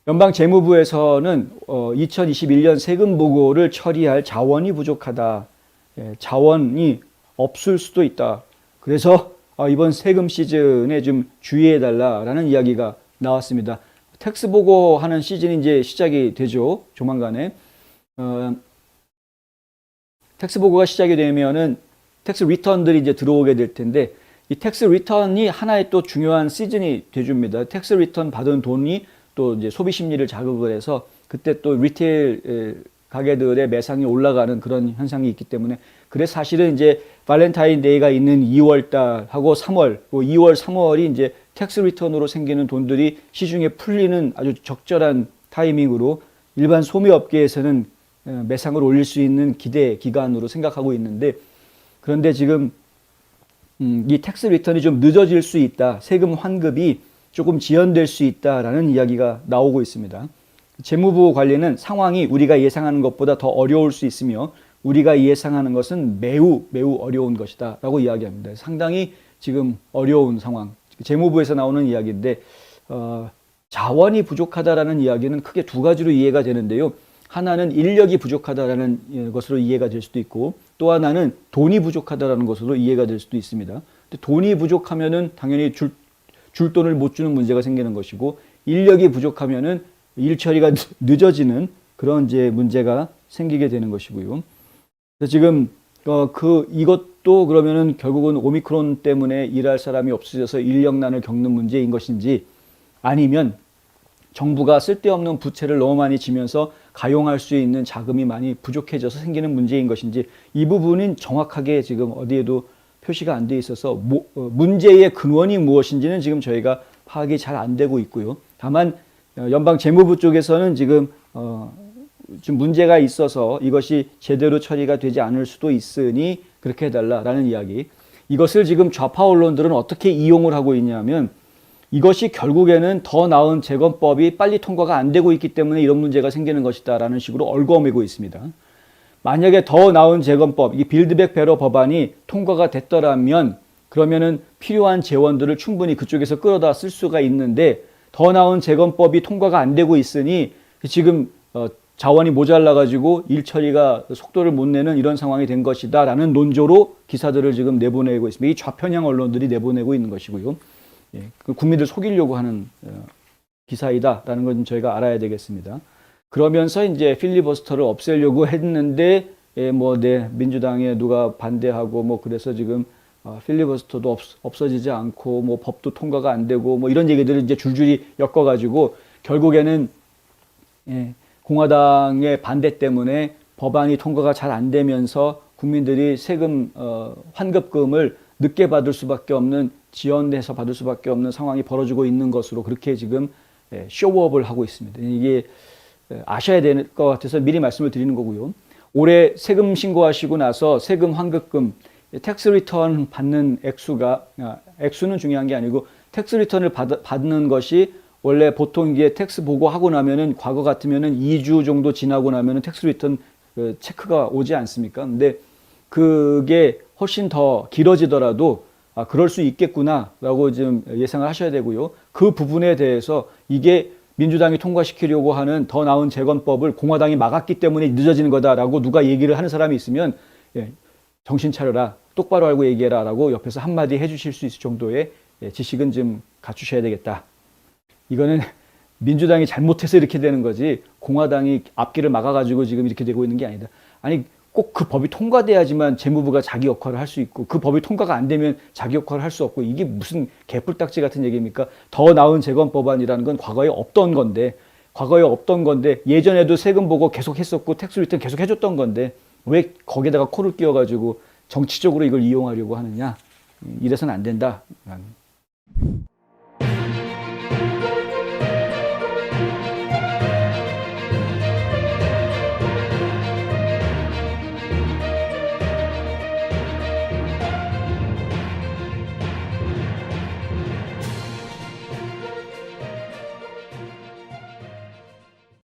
연방재무부에서는 2021년 세금 보고를 처리할 자원이 부족하다. 자원이 없을 수도 있다. 그래서 이번 세금 시즌에 좀 주의해달라라는 이야기가 나왔습니다. 텍스 보고하는 시즌이 이제 시작이 되죠. 조만간에. 텍스 보고가 시작이 되면은 텍스 리턴들이 이제 들어오게 될 텐데, 이 텍스 리턴이 하나의 또 중요한 시즌이 돼줍니다. 텍스 리턴 받은 돈이 또 이제 소비 심리를 자극을 해서 그때 또 리테일 가게들의 매상이 올라가는 그런 현상이 있기 때문에, 그래서 사실은 이제 발렌타인데이가 있는 2월 달하고 3월, 2월, 3월이 이제 텍스 리턴으로 생기는 돈들이 시중에 풀리는 아주 적절한 타이밍으로 일반 소매업계에서는 매상을 올릴 수 있는 기대 기간으로 생각하고 있는데, 그런데 지금 이 텍스 리턴이 좀 늦어질 수 있다. 세금 환급이 조금 지연될 수 있다라는 이야기가 나오고 있습니다. 재무부 관리는 상황이 우리가 예상하는 것보다 더 어려울 수 있으며 우리가 예상하는 것은 매우 어려운 것이다 라고 이야기합니다. 상당히 지금 어려운 상황. 재무부에서 나오는 이야기인데 자원이 부족하다라는 이야기는 크게 두 가지로 이해가 되는데요. 하나는 인력이 부족하다라는 것으로 이해가 될 수도 있고, 또 하나는 돈이 부족하다라는 것으로 이해가 될 수도 있습니다. 근데 돈이 부족하면은 당연히 줄 돈을 못 주는 문제가 생기는 것이고, 인력이 부족하면은 일 처리가 늦어지는 그런 이제 문제가 생기게 되는 것이고요. 그래서 지금 이것도 그러면은 결국은 오미크론 때문에 일할 사람이 없어져서 인력난을 겪는 문제인 것인지, 아니면 정부가 쓸데없는 부채를 너무 많이 지면서 가용할 수 있는 자금이 많이 부족해져서 생기는 문제인 것인지, 이 부분은 정확하게 지금 어디에도 표시가 안 돼 있어서 문제의 근원이 무엇인지는 지금 저희가 파악이 잘 안 되고 있고요. 다만 연방재무부 쪽에서는 지금 좀 문제가 있어서 이것이 제대로 처리가 되지 않을 수도 있으니 그렇게 해달라라는 이야기. 이것을 지금 좌파 언론들은 어떻게 이용을 하고 있냐면, 이것이 결국에는 더 나은 재건법이 빨리 통과가 안 되고 있기 때문에 이런 문제가 생기는 것이다 라는 식으로 얽어매고 있습니다. 만약에 더 나은 재건법, 이 빌드백 베러 법안이 통과가 됐더라면 그러면은 필요한 재원들을 충분히 그쪽에서 끌어다 쓸 수가 있는데, 더 나은 재건법이 통과가 안 되고 있으니 지금 자원이 모자라 가지고 일 처리가 속도를 못 내는 이런 상황이 된 것이다 라는 논조로 기사들을 지금 내보내고 있습니다. 이 좌편향 언론들이 내보내고 있는 것이고요. 예, 국민들 속이려고 하는 기사이다 라는 건 저희가 알아야 되겠습니다. 그러면서 이제 필리버스터를 없애려고 했는데, 민주당에 누가 반대하고 그래서 지금 필리버스터도 없어지지 않고 법도 통과가 안 되고 이런 얘기들을 이제 줄줄이 엮어가지고 결국에는 공화당의 반대 때문에 법안이 통과가 잘 안 되면서 국민들이 세금 환급금을 늦게 받을 수밖에 없는, 지연해서 받을 수밖에 없는 상황이 벌어지고 있는 것으로 그렇게 지금 쇼업을 하고 있습니다. 이게 아셔야 될 것 같아서 미리 말씀을 드리는 거고요. 올해 세금 신고하시고 나서 세금 환급금, 텍스 리턴 받는 액수는 중요한 게 아니고, 텍스 리턴을 받는 것이 원래 보통 이게 텍스 보고하고 나면은, 과거 같으면은 2주 정도 지나고 나면은 텍스 리턴 체크가 오지 않습니까? 근데 그게 훨씬 더 길어지더라도 그럴 수 있겠구나라고 지금 예상을 하셔야 되고요. 그 부분에 대해서 이게 민주당이 통과시키려고 하는 더 나은 재건법을 공화당이 막았기 때문에 늦어지는 거다라고 누가 얘기를 하는 사람이 있으면 정신 차려라, 똑바로 알고 얘기해라 라고 옆에서 한마디 해주실 수 있을 정도의 지식은 좀 갖추셔야 되겠다. 이거는 민주당이 잘못해서 이렇게 되는 거지 공화당이 앞길을 막아가지고 지금 이렇게 되고 있는 게 아니다. 아니, 꼭 그 법이 통과돼야지만 재무부가 자기 역할을 할 수 있고, 그 법이 통과가 안 되면 자기 역할을 할 수 없고, 이게 무슨 개뿔딱지 같은 얘기입니까? 더 나은 재건법안이라는 건 과거에 없던 건데, 예전에도 세금 보고 계속 했었고 텍스 리턴 계속 해줬던 건데 왜 거기다가 코를 끼워가지고 정치적으로 이걸 이용하려고 하느냐. 이래서는 안 된다.